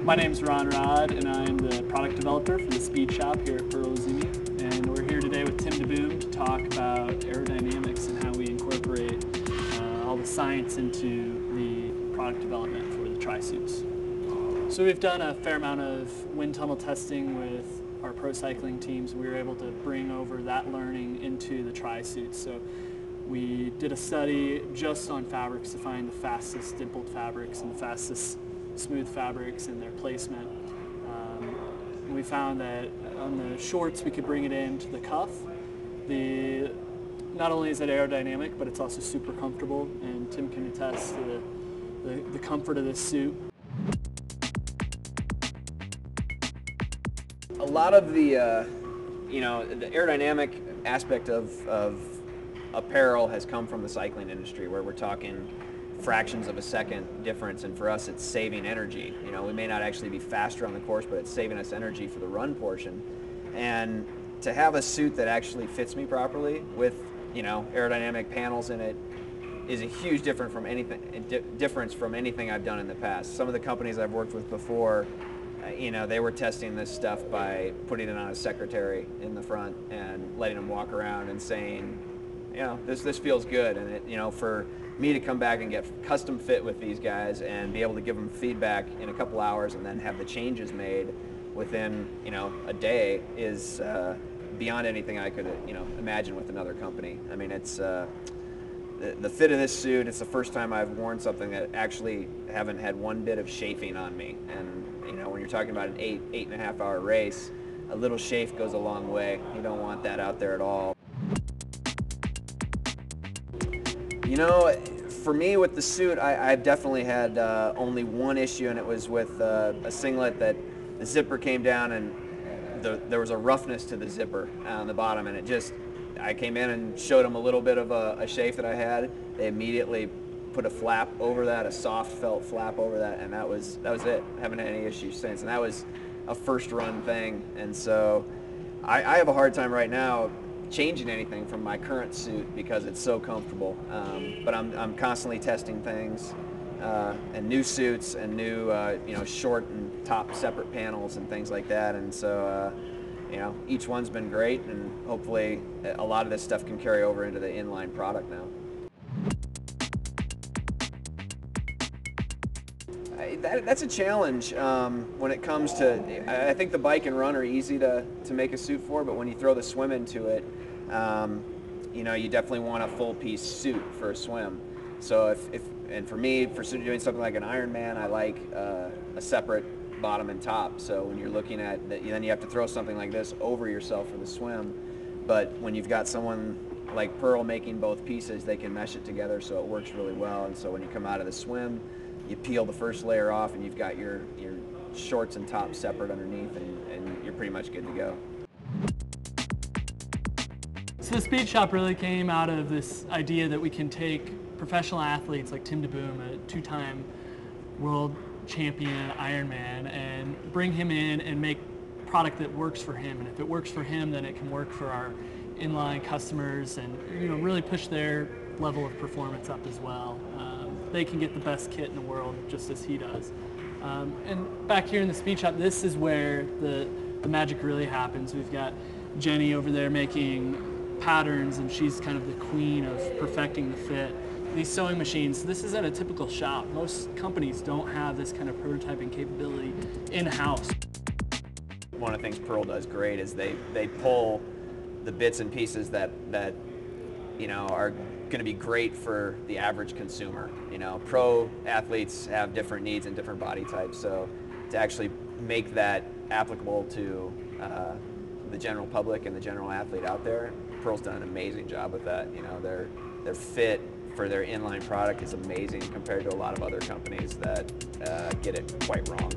My name's Ron Rod, and I'm the product developer for the Speed Shop here at Pearl Izumi. And we're here today with Tim DeBoom to talk about aerodynamics and how we incorporate all the science into the product development for the tri-suits. So we've done a fair amount of wind tunnel testing with our pro cycling teams. We were able to bring over that learning into the tri-suits. So we did a study just on fabrics to find the fastest dimpled fabrics and the fastest smooth fabrics and their placement. We found that on the shorts we could bring it into the cuff. Not only is it aerodynamic, but it's also super comfortable, and Tim can attest to the comfort of this suit. A lot of the the aerodynamic aspect of apparel has come from the cycling industry, where we're talking fractions of a second difference, and for us it's saving energy. We may not actually be faster on the course, but it's saving us energy for the run portion. And to have a suit that actually fits me properly with aerodynamic panels in it is a huge difference from anything I've done in the past. Some of the companies I've worked with before, they were testing this stuff by putting it on a secretary in the front and letting them walk around and saying, this feels good. And for me to come back and get custom fit with these guys and be able to give them feedback in a couple hours and then have the changes made within a day is beyond anything I could imagine with another company. I mean, it's the fit of this suit. It's the first time I've worn something that actually haven't had one bit of chafing on me. And when you're talking about an 8.5 hour race, a little chafe goes a long way. You don't want that out there at all. For me with the suit, I've definitely had only one issue, and it was with a singlet that the zipper came down and there was a roughness to the zipper on the bottom, and I came in and showed them a little bit of a chafe that I had. They immediately put a flap over that, a soft felt flap over that, and that was it. I haven't had any issues since, and that was a first run thing. And so I have a hard time right now changing anything from my current suit because it's so comfortable. But I'm constantly testing things and new suits and new short and top separate panels and things like that. And so each one's been great, and hopefully a lot of this stuff can carry over into the inline product now. That's a challenge when it comes to, I think the bike and run are easy to make a suit for, but when you throw the swim into it, you definitely want a full piece suit for a swim. So and for me, for doing something like an Ironman, I like a separate bottom and top. So when you're looking at that, then you have to throw something like this over yourself for the swim. But when you've got someone like Pearl making both pieces, they can mesh it together so it works really well. And so when you come out of the swim, you peel the first layer off, and you've got your shorts and top separate underneath, and you're pretty much good to go. So the Speed Shop really came out of this idea that we can take professional athletes like Tim DeBoom, a two-time world champion Ironman, and bring him in and make product that works for him. And if it works for him, then it can work for our inline customers, and really push their level of performance up as well. They can get the best kit in the world just as he does. And back here in the Speed Shop, this is where the magic really happens. We've got Jenny over there making patterns, and she's kind of the queen of perfecting the fit. These sewing machines, this is at a typical shop. Most companies don't have this kind of prototyping capability in-house. One of the things Pearl does great is they pull the bits and pieces that are going to be great for the average consumer. Pro athletes have different needs and different body types, so to actually make that applicable to the general public and the general athlete out there, Pearl's done an amazing job with that. Their fit for their inline product is amazing compared to a lot of other companies that get it quite wrong.